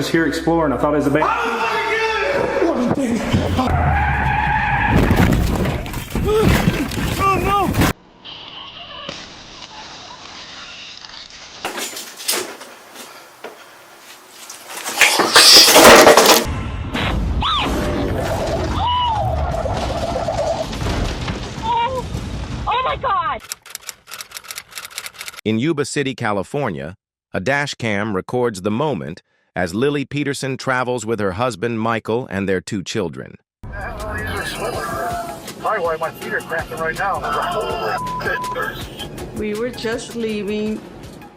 Just here exploring. I thought it was a baby. Oh no! Oh my God! In Yuba City, California, a dash cam records the moment as Lily Peterson travels with her husband, Michael, and their 2 children. Probably why my feet are cramping right now. We were just leaving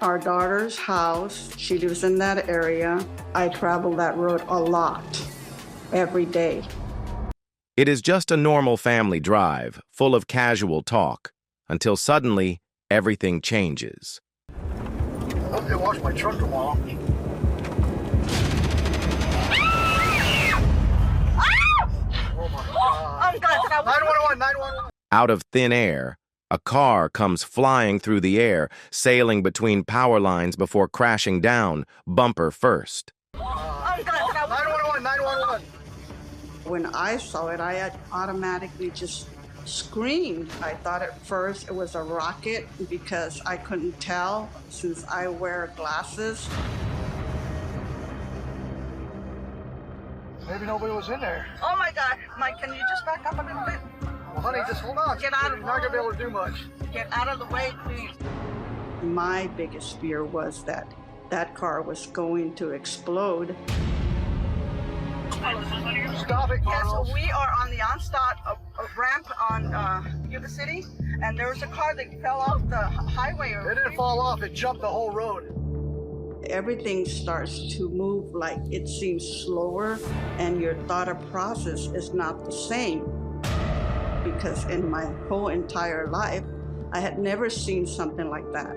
our daughter's house. She lives in that area. I travel that road a lot, every day. It is just a normal family drive, full of casual talk, until suddenly, everything changes. I hope they wash my truck tomorrow. Oh my God. 911, 911. Out of thin air, a car comes flying through the air, sailing between power lines before crashing down, bumper first. 911, 911. When I saw it, I automatically just screamed. I thought at first it was a rocket because I couldn't tell since I wear glasses. Maybe nobody was in there. Oh my God, Mike, can you just back up a little bit? Well, honey, just hold on. Get out of You're not going to be able to do much. Get out of the way, please. My biggest fear was that that car was going to explode. Stop it, Yes, Carlos. we are on the onstart ramp on Yuba City, and there was a car that fell off the highway. It didn't fall off. It jumped the whole road. Everything starts to move like it seems slower, and your thought process is not the same. Because in my whole entire life, I had never seen something like that.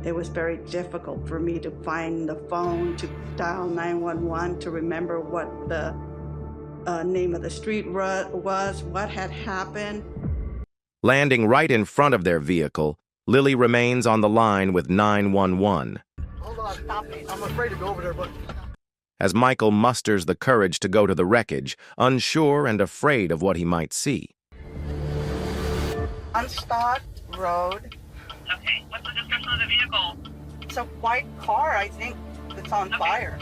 It was very difficult for me to find the phone, to dial 911, to remember what the name of the street was, what had happened. Landing right in front of their vehicle, Lily remains on the line with 911. Hold on. Stop it. I'm afraid to go over there, but... As Michael musters the courage to go to the wreckage, unsure and afraid of what he might see. Onstart Road. Okay, what's the description of the vehicle? It's a white car, I think, that's on fire.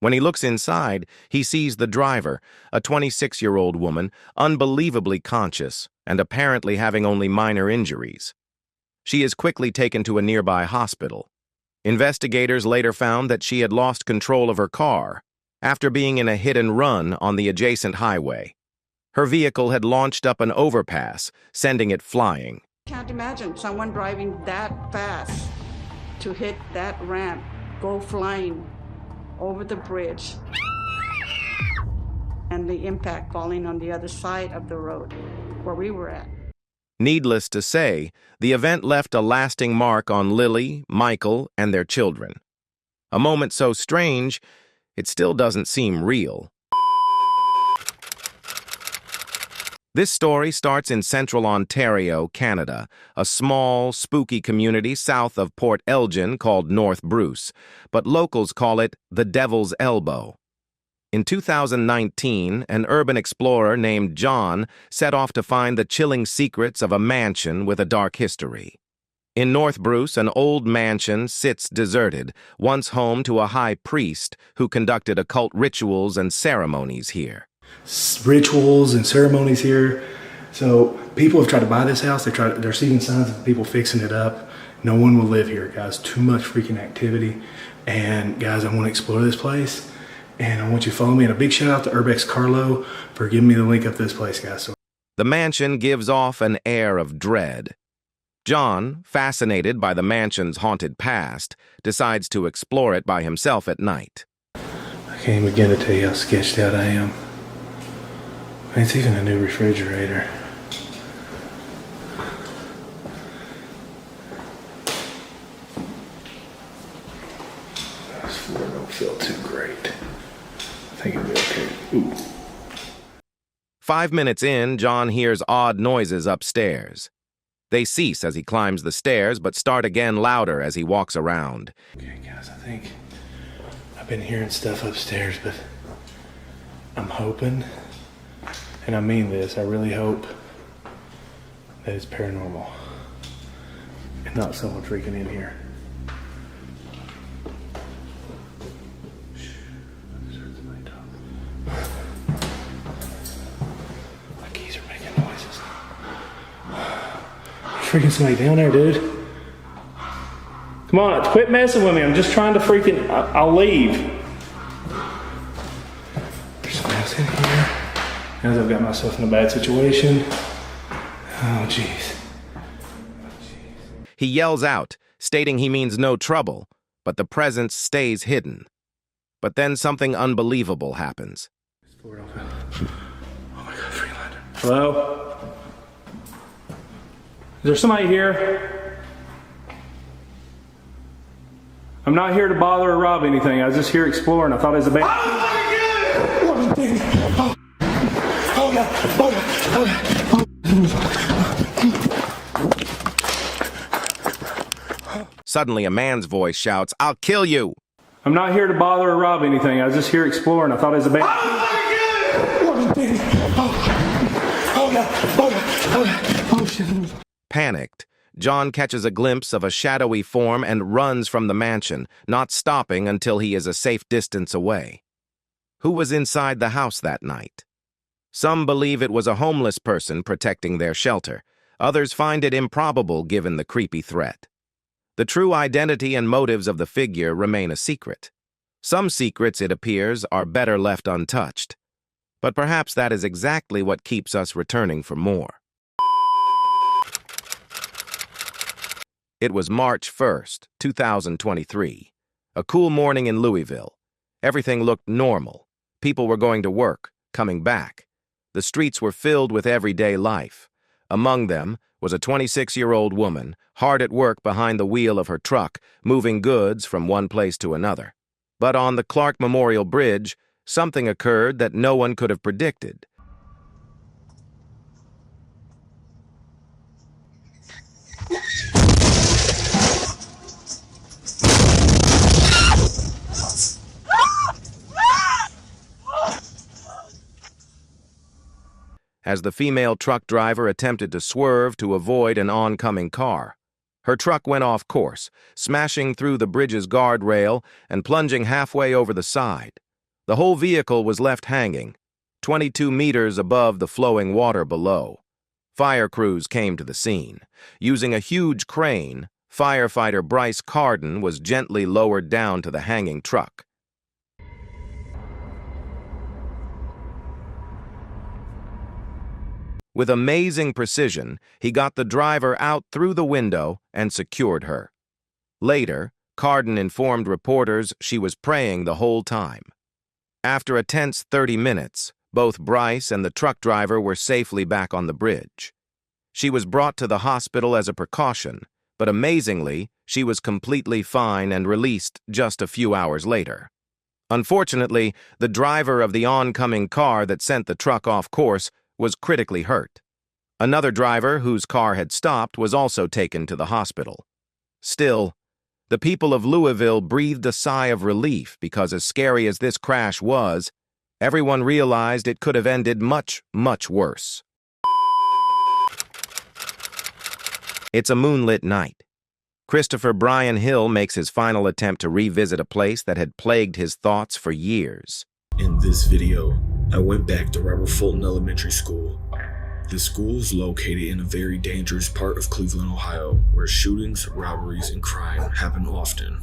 When he looks inside, he sees the driver, a 26-year-old woman, unbelievably conscious and apparently having only minor injuries. She is quickly taken to a nearby hospital. Investigators later found that she had lost control of her car after being in a hit-and-run on the adjacent highway. Her vehicle had launched up an overpass, sending it flying. Can't imagine someone driving that fast to hit that ramp, go flying over the bridge, and the impact falling on the other side of the road where we were at. Needless to say, the event left a lasting mark on Lily, Michael, and their children. A moment so strange, it still doesn't seem real. This story starts in central Ontario, Canada, a small, spooky community south of Port Elgin called North Bruce, but locals call it the Devil's Elbow. In 2019, an urban explorer named John set off to find the chilling secrets of a mansion with a dark history. In North Bruce, an old mansion sits deserted, once home to a high priest who conducted occult rituals and ceremonies here. Rituals and ceremonies here. So people have tried to buy this house. They're seeing signs of people fixing it up. No one will live here, guys. Too much freaking activity. And guys, I want to explore this place. And I want you to follow me. And a big shout out to Urbex Carlo for giving me the link up this place, guys. So The mansion gives off an air of dread. John, fascinated by the mansion's haunted past, decides to explore it by himself at night. I can't begin to tell you how sketched out I am. It's even a new refrigerator. This floor don't feel too great. I think it'll be okay. Ooh. 5 minutes in, John hears odd noises upstairs. They cease as he climbs the stairs, but start again louder as he walks around. Okay, guys, I think I've been hearing stuff upstairs, but I'm hoping, and I mean this, I really hope that it's paranormal and not someone freaking in here. My keys are making noises. Freaking somebody down there, dude. Come on, quit messing with me. I'm just trying to freaking, I'll leave. There's somebody else in here. Now that I've got myself in a bad situation. Oh, jeez. He yells out, stating he means no trouble, but the presence stays hidden. But then something unbelievable happens. Oh my God, 3 liner. Hello? Is there somebody here? I'm not here to bother or rob anything. I was just here exploring. I thought it was a band. Oh, God. Suddenly, a man's voice shouts, "I'll kill you!" I'm not here to bother or rob anything. I was just here exploring. I thought it was a band. Oh, shit. Panicked, John catches a glimpse of a shadowy form and runs from the mansion, not stopping until he is a safe distance away. Who was inside the house that night? Some believe it was a homeless person protecting their shelter. Others find it improbable given the creepy threat. The true identity and motives of the figure remain a secret. Some secrets, it appears, are better left untouched. But perhaps that is exactly what keeps us returning for more. It was March 1st, 2023. A cool morning in Louisville. Everything looked normal. People were going to work, coming back. The streets were filled with everyday life. Among them was a 26-year-old woman, hard at work behind the wheel of her truck, moving goods from one place to another. But on the Clark Memorial Bridge, something occurred that no one could have predicted. As the female truck driver attempted to swerve to avoid an oncoming car. Her truck went off course, smashing through the bridge's guardrail and plunging halfway over the side. The whole vehicle was left hanging, 22 meters above the flowing water below. Fire crews came to the scene. Using a huge crane, firefighter Bryce Carden was gently lowered down to the hanging truck. With amazing precision, he got the driver out through the window and secured her. Later, Carden informed reporters she was praying the whole time. After a tense 30 minutes, both Bryce and the truck driver were safely back on the bridge. She was brought to the hospital as a precaution, but amazingly, she was completely fine and released just a few hours later. Unfortunately, the driver of the oncoming car that sent the truck off course was critically hurt. Another driver whose car had stopped was also taken to the hospital. Still, the people of Louisville breathed a sigh of relief because, as scary as this crash was, everyone realized it could have ended much, much worse. It's a moonlit night. Christopher Brian Hill makes his final attempt to revisit a place that had plagued his thoughts for years. In this video, I went back to Robert Fulton Elementary School. The school is located in a very dangerous part of Cleveland, Ohio, where shootings, robberies, and crime happen often.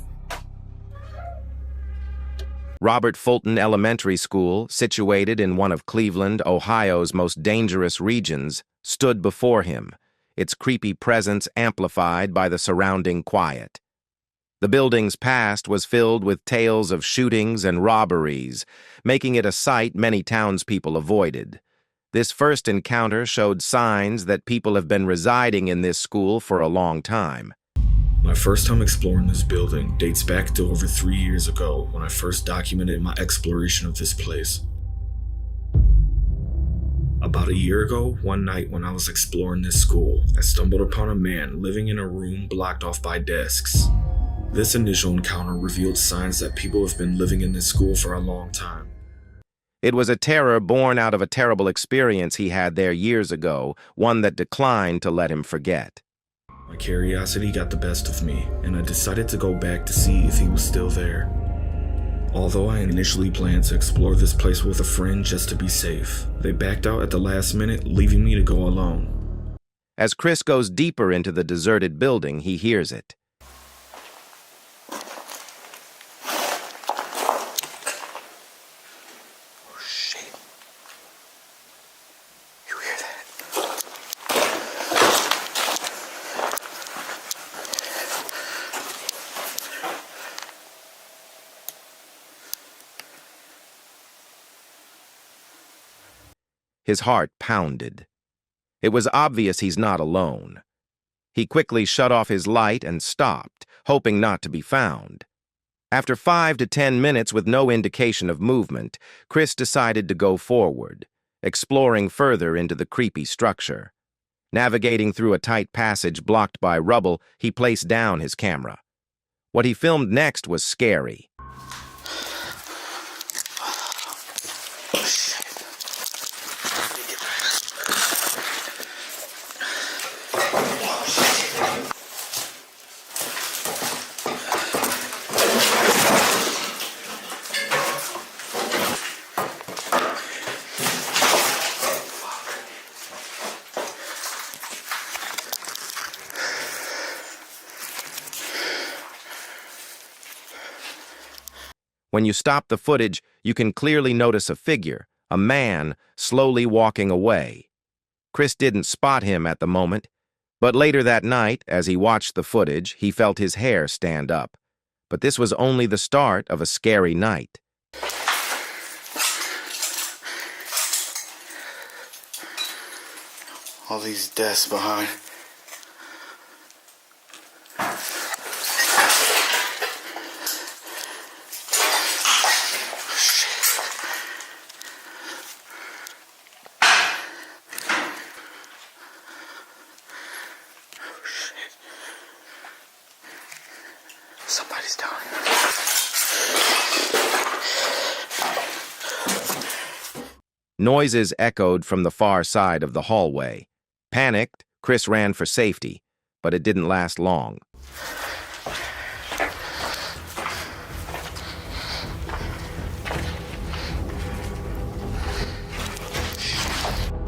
Robert Fulton Elementary School, situated in one of Cleveland, Ohio's most dangerous regions, stood before him, its creepy presence amplified by the surrounding quiet. The building's past was filled with tales of shootings and robberies, making it a sight many townspeople avoided. This first encounter showed signs that people have been residing in this school for a long time. My first time exploring this building dates back to over 3 years ago when I first documented my exploration of this place. About a year ago, one night when I was exploring this school, I stumbled upon a man living in a room blocked off by desks. This initial encounter revealed signs that people have been living in this school for a long time. It was a terror born out of a terrible experience he had there years ago, one that declined to let him forget. My curiosity got the best of me, and I decided to go back to see if he was still there. Although I initially planned to explore this place with a friend just to be safe, they backed out at the last minute, leaving me to go alone. As Chris goes deeper into the deserted building, he hears it. His heart pounded. It was obvious he's not alone. He quickly shut off his light and stopped, hoping not to be found. After 5 to 10 minutes with no indication of movement, Chris decided to go forward, exploring further into the creepy structure. Navigating through a tight passage blocked by rubble, he placed down his camera. What he filmed next was scary. When you stop the footage, you can clearly notice a figure, a man, slowly walking away. Chris didn't spot him at the moment, but later that night, as he watched the footage, he felt his hair stand up. But this was only the start of a scary night. All these desks behind. Somebody's down here. Noises echoed from the far side of the hallway. Panicked, Chris ran for safety, but it didn't last long.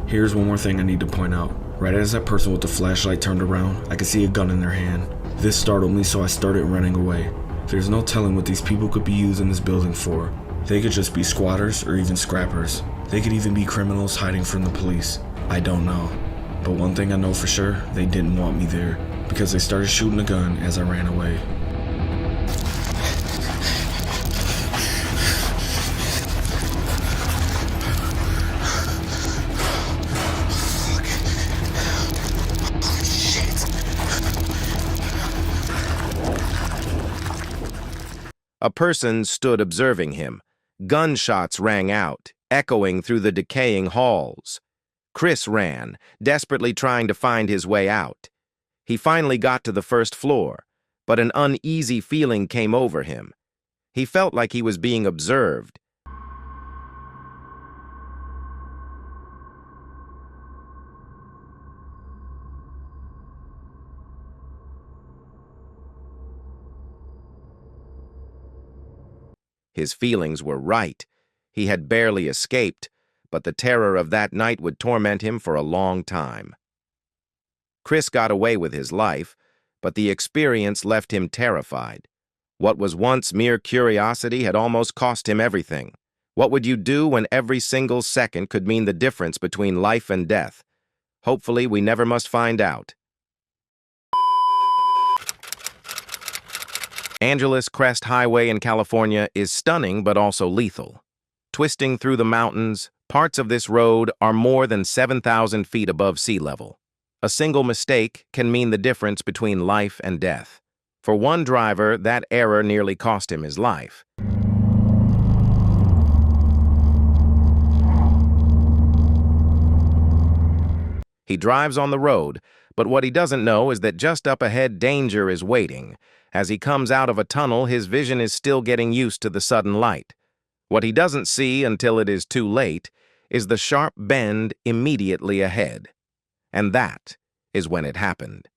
Here's one more thing I need to point out. Right as that person with the flashlight turned around, I could see a gun in their hand. This startled me, so I started running away. There's no telling what these people could be using this building for. They could just be squatters or even scrappers. They could even be criminals hiding from the police. I don't know. But one thing I know for sure, they didn't want me there, because they started shooting a gun as I ran away. A person stood observing him. Gunshots rang out, echoing through the decaying halls. Chris ran, desperately trying to find his way out. He finally got to the first floor, but an uneasy feeling came over him. He felt like he was being observed. His feelings were right. He had barely escaped, but the terror of that night would torment him for a long time. Chris got away with his life, but the experience left him terrified. What was once mere curiosity had almost cost him everything. What would you do when every single second could mean the difference between life and death? Hopefully, we never must find out. Angeles Crest Highway in California is stunning but also lethal. Twisting through the mountains, parts of this road are more than 7,000 feet above sea level. A single mistake can mean the difference between life and death. For one driver, that error nearly cost him his life. He drives on the road, but what he doesn't know is that just up ahead danger is waiting. As he comes out of a tunnel, his vision is still getting used to the sudden light. What he doesn't see until it is too late is the sharp bend immediately ahead. And that is when it happened.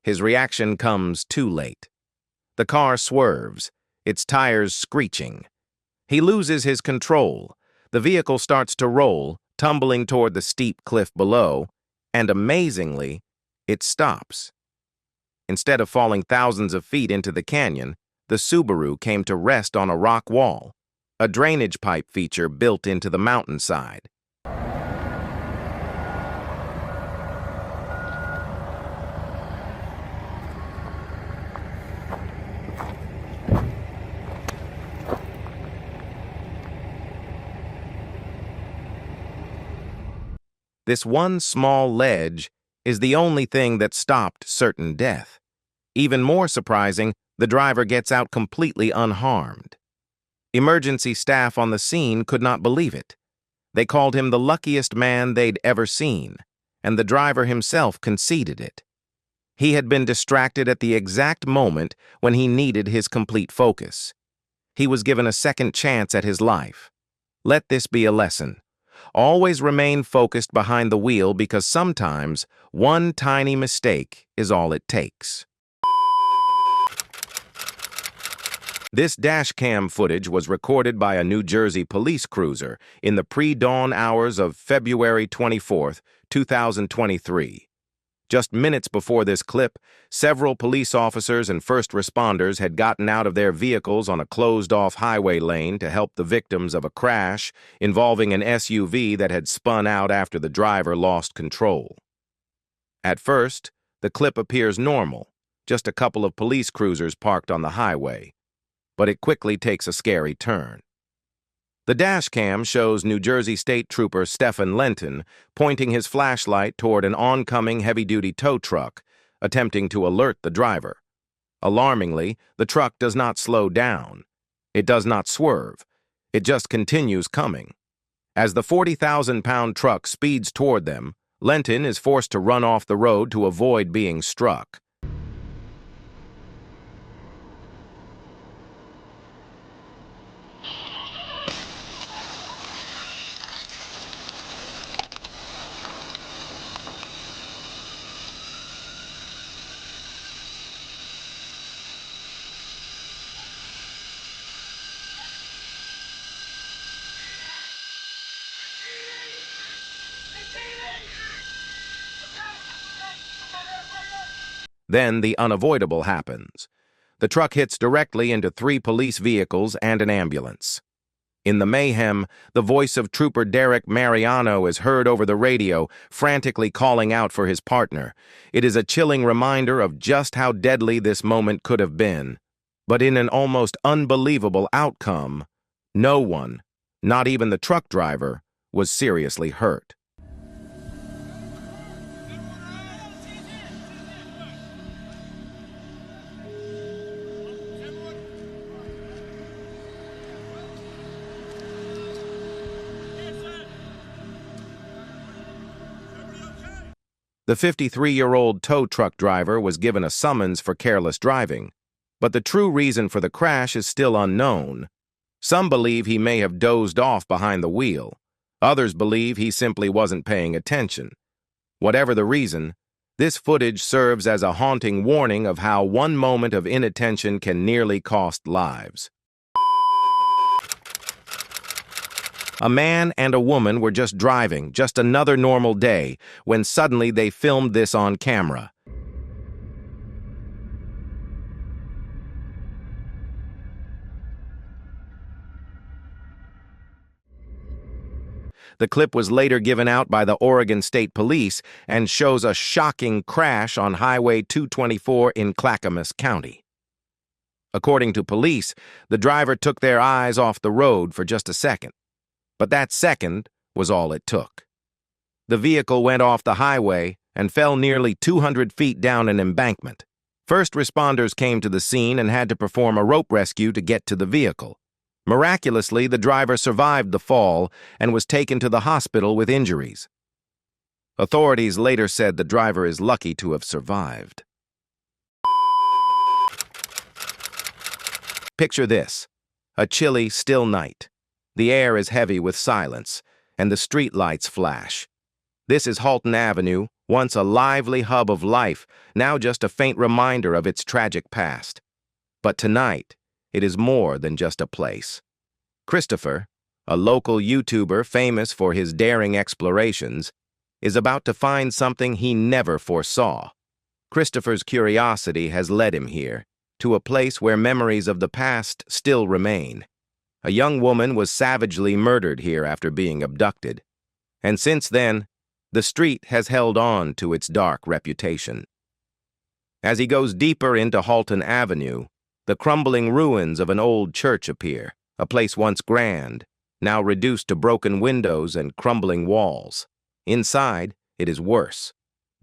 His reaction comes too late. The car swerves, its tires screeching. He loses his control. The vehicle starts to roll, tumbling toward the steep cliff below, and amazingly, it stops. Instead of falling thousands of feet into the canyon, the Subaru came to rest on a rock wall, a drainage pipe feature built into the mountainside. This one small ledge is the only thing that stopped certain death. Even more surprising, the driver gets out completely unharmed. Emergency staff on the scene could not believe it. They called him the luckiest man they'd ever seen, and the driver himself conceded it. He had been distracted at the exact moment when he needed his complete focus. He was given a second chance at his life. Let this be a lesson. Always remain focused behind the wheel because sometimes one tiny mistake is all it takes. This dash cam footage was recorded by a New Jersey police cruiser in the pre-dawn hours of February 24, 2023. Just minutes before this clip, several police officers and first responders had gotten out of their vehicles on a closed-off highway lane to help the victims of a crash involving an SUV that had spun out after the driver lost control. At first, the clip appears normal, just a couple of police cruisers parked on the highway, but it quickly takes a scary turn. The dash cam shows New Jersey State Trooper Stephen Lenton pointing his flashlight toward an oncoming heavy-duty tow truck, attempting to alert the driver. Alarmingly, the truck does not slow down. It does not swerve. It just continues coming. As the 40,000-pound truck speeds toward them, Lenton is forced to run off the road to avoid being struck. Then the unavoidable happens. The truck hits directly into 3 police vehicles and an ambulance. In the mayhem, the voice of Trooper Derek Mariano is heard over the radio, frantically calling out for his partner. It is a chilling reminder of just how deadly this moment could have been. But in an almost unbelievable outcome, no one, not even the truck driver, was seriously hurt. The 53-year-old tow truck driver was given a summons for careless driving, but the true reason for the crash is still unknown. Some believe he may have dozed off behind the wheel. Others believe he simply wasn't paying attention. Whatever the reason, this footage serves as a haunting warning of how one moment of inattention can nearly cost lives. A man and a woman were just driving, just another normal day, when suddenly they filmed this on camera. The clip was later given out by the Oregon State Police and shows a shocking crash on Highway 224 in Clackamas County. According to police, the driver took their eyes off the road for just a second. But that second was all it took. The vehicle went off the highway and fell nearly 200 feet down an embankment. First responders came to the scene and had to perform a rope rescue to get to the vehicle. Miraculously, the driver survived the fall and was taken to the hospital with injuries. Authorities later said the driver is lucky to have survived. Picture this: a chilly, still night. The air is heavy with silence, and the street lights flash. This is Halton Avenue, once a lively hub of life, now just a faint reminder of its tragic past. But tonight, it is more than just a place. Christopher, a local YouTuber famous for his daring explorations, is about to find something he never foresaw. Christopher's curiosity has led him here, to a place where memories of the past still remain. A young woman was savagely murdered here after being abducted. And since then, the street has held on to its dark reputation. As he goes deeper into Halton Avenue, the crumbling ruins of an old church appear, a place once grand, now reduced to broken windows and crumbling walls. Inside, it is worse.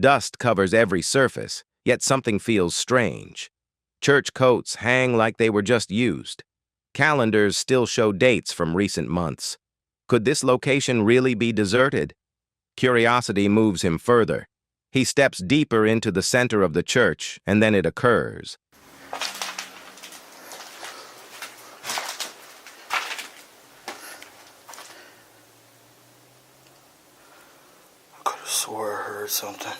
Dust covers every surface, yet something feels strange. Church coats hang like they were just used. Calendars still show dates from recent months. Could this location really be deserted? Curiosity moves him further. He steps deeper into the center of the church, and then it occurs. I could have swore I heard something.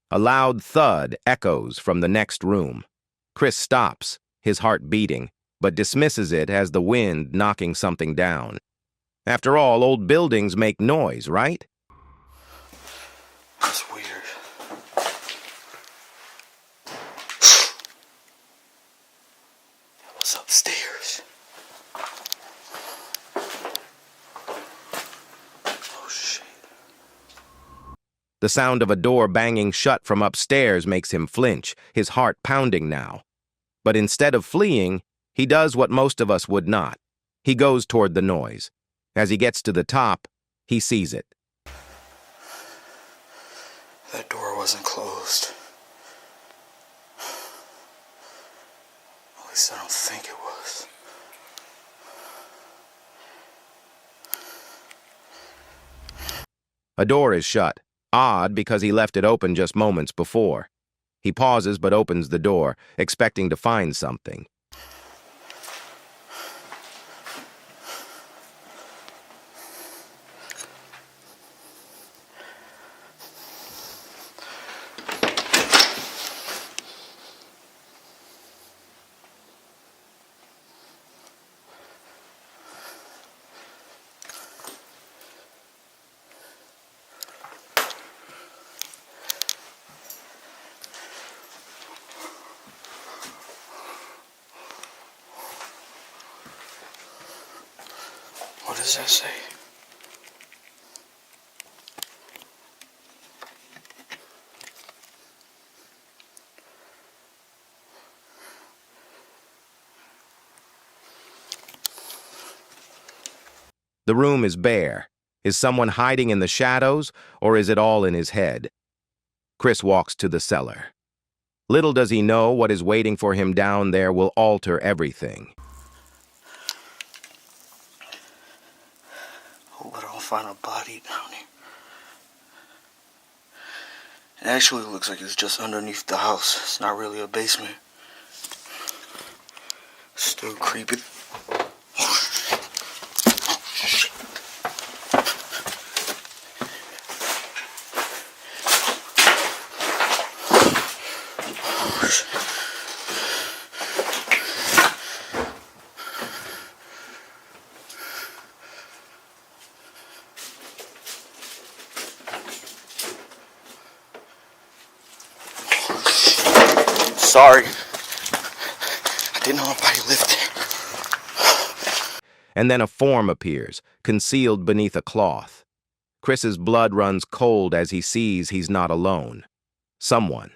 A loud thud echoes from the next room. Chris stops, his heart beating, but dismisses it as the wind knocking something down. After all, old buildings make noise, right? That's weird. That was upstairs. Oh, shit. The sound of a door banging shut from upstairs makes him flinch, his heart pounding now. But instead of fleeing, he does what most of us would not. He goes toward the noise. As he gets to the top, he sees it. That door wasn't closed. At least I don't think it was. A door is shut. Odd, because he left it open just moments before. He pauses but opens the door, expecting to find something. What does that say? The room is bare. Is someone hiding in the shadows, or is it all in his head? Chris walks to the cellar. Little does he know what is waiting for him down there will alter everything. Hope I don't find a body down here. It actually looks like it's just underneath the house. It's not really a basement. Still creepy. Sorry. I didn't know nobody lived there. And then a form appears, concealed beneath a cloth. Chris's blood runs cold as he sees he's not alone. Someone,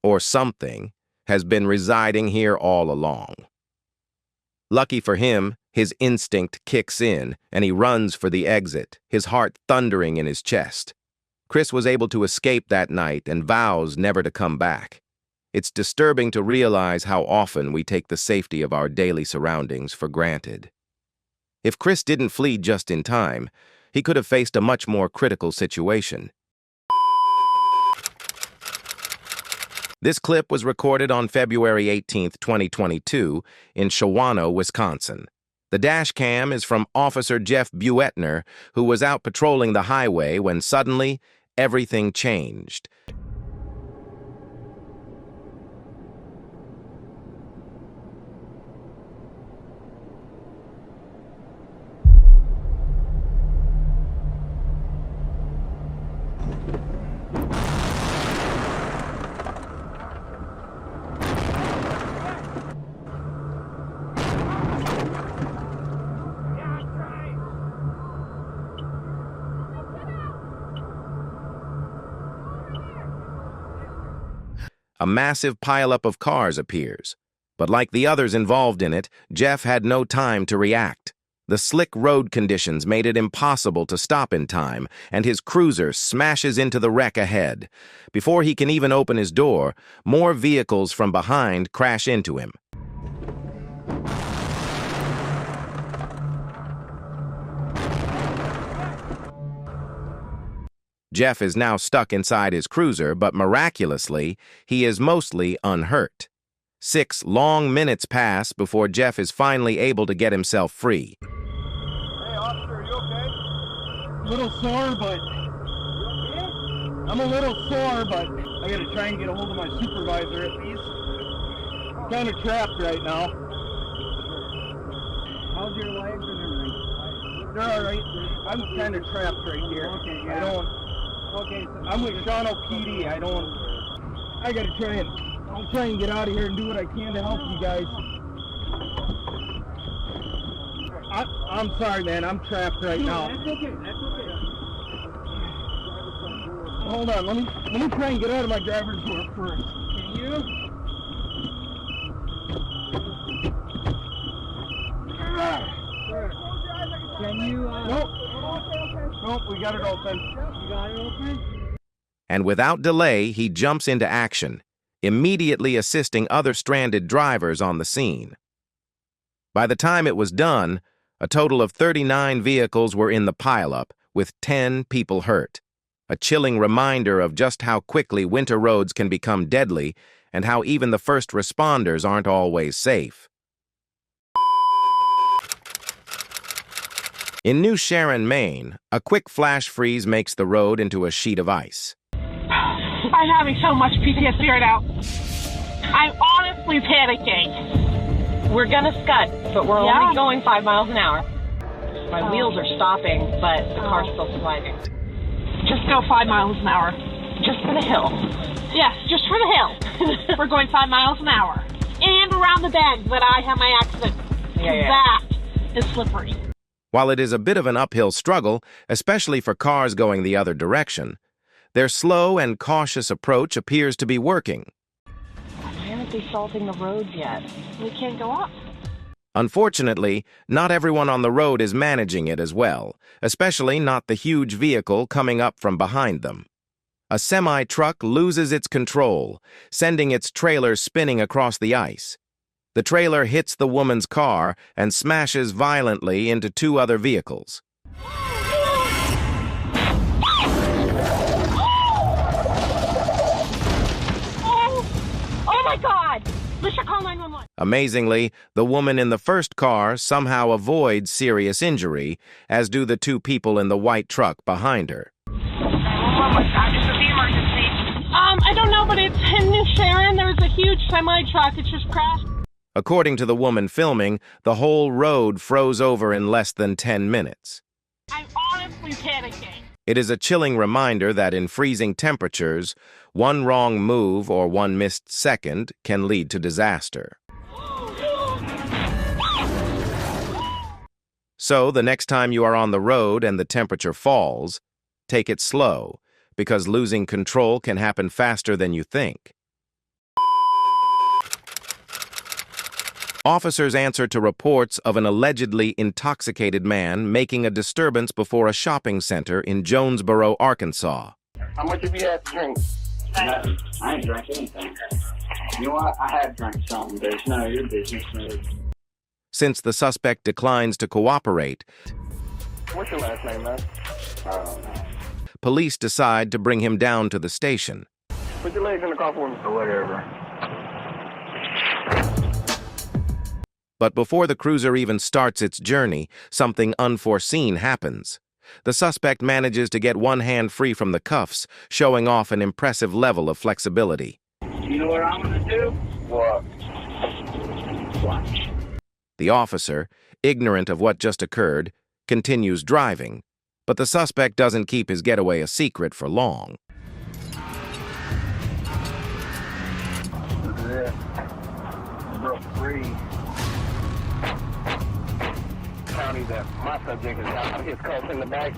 or something, has been residing here all along. Lucky for him, his instinct kicks in, and he runs for the exit, his heart thundering in his chest. Chris was able to escape that night and vows never to come back. It's disturbing to realize how often we take the safety of our daily surroundings for granted. If Chris didn't flee just in time, he could have faced a much more critical situation. This clip was recorded on February 18, 2022, in Shawano, Wisconsin. The dash cam is from Officer Jeff Buettner, who was out patrolling the highway when suddenly everything changed. A massive pileup of cars appears. But like the others involved in it, Jeff had no time to react. The slick road conditions made it impossible to stop in time, and his cruiser smashes into the wreck ahead. Before he can even open his door, more vehicles from behind crash into him. Jeff is now stuck inside his cruiser, but miraculously, he is mostly unhurt. 6 long minutes pass before Jeff is finally able to get himself free. Hey, officer, are you okay? A little sore, but I'm a little sore, but I gotta try and get a hold of my supervisor at least. I'm kind of trapped right now. How's your legs and everything? They're all right. I'm kind of trapped right here. Okay, yeah. I don't. Okay, so I'm with Shawano PD. I gotta I'll try and get out of here and do what I can to help you guys. I'm sorry, man. I'm trapped right now. That's okay. That's okay. Hold on. Let me try and get out of my driver's door first. Can you? Can you? Nope. Nope. We got it open. You got it open? And without delay, he jumps into action, immediately assisting other stranded drivers on the scene. By the time it was done, a total of 39 vehicles were in the pileup, with 10 people hurt. A chilling reminder of just how quickly winter roads can become deadly and how even the first responders aren't always safe. In New Sharon, Maine, a quick flash freeze makes the road into a sheet of ice. I'm having so much PTSD right now. I'm honestly panicking. We're gonna scud, but we're only going 5 miles an hour. My wheels are stopping, but the car's still sliding. Just go 5 miles an hour. Just for the hill. Yes, just for the hill. We're going 5 miles an hour. And around the bend that I had my accident. That is slippery. While it is a bit of an uphill struggle, especially for cars going the other direction, their slow and cautious approach appears to be working. Why aren't they salting the roads yet? We can't go up. Unfortunately, not everyone on the road is managing it as well, especially not the huge vehicle coming up from behind them. A semi-truck loses its control, sending its trailer spinning across the ice. The trailer hits the woman's car and smashes violently into 2 other vehicles. Oh my God! Let's call 911. Amazingly, the woman in the first car somehow avoids serious injury, as do the 2 people in the white truck behind her. Oh my God, this is the emergency. I don't know, but it's in New Sharon. There was a huge semi-truck. It just crashed. According to the woman filming, the whole road froze over in less than 10 minutes. I'm honestly panicking. It is a chilling reminder that in freezing temperatures, one wrong move or one missed second can lead to disaster. So, the next time you are on the road and the temperature falls, take it slow, because losing control can happen faster than you think. Officers answer to reports of an allegedly intoxicated man making a disturbance before a shopping center in Jonesboro, Arkansas. How much have you had to drink? Nothing. I ain't drank anything. You know what? I have drank something, but it's none of your business. Since the suspect declines to cooperate, What's your last name, man? police decide to bring him down to the station. Put your legs in the car for me. Or whatever. But before the cruiser even starts its journey, something unforeseen happens. The suspect manages to get one hand free from the cuffs, showing off an impressive level of flexibility. You know what I'm gonna do? What? Watch. The officer, ignorant of what just occurred, continues driving, but the suspect doesn't keep his getaway a secret for long. Look at that. Broke free. County that my subject is out. His cuffs in the back.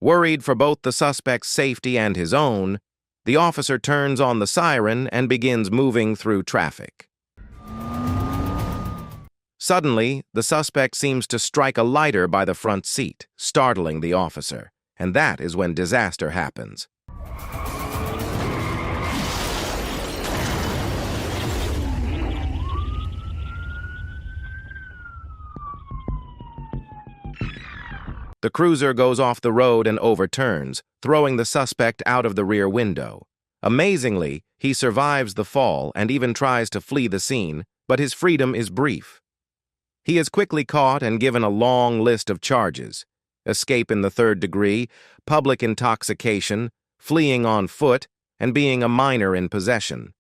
Worried for both the suspect's safety and his own, the officer turns on the siren and begins moving through traffic. Suddenly, the suspect seems to strike a lighter by the front seat, startling the officer, and that is when disaster happens. The cruiser goes off the road and overturns, throwing the suspect out of the rear window. Amazingly, he survives the fall and even tries to flee the scene, but his freedom is brief. He is quickly caught and given a long list of charges: escape in the third degree, public intoxication, fleeing on foot, and being a minor in possession.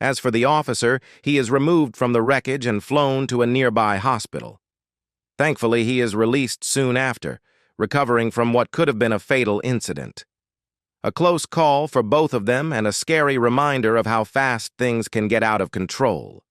As for the officer, he is removed from the wreckage and flown to a nearby hospital. Thankfully, he is released soon after, recovering from what could have been a fatal incident. A close call for both of them and a scary reminder of how fast things can get out of control.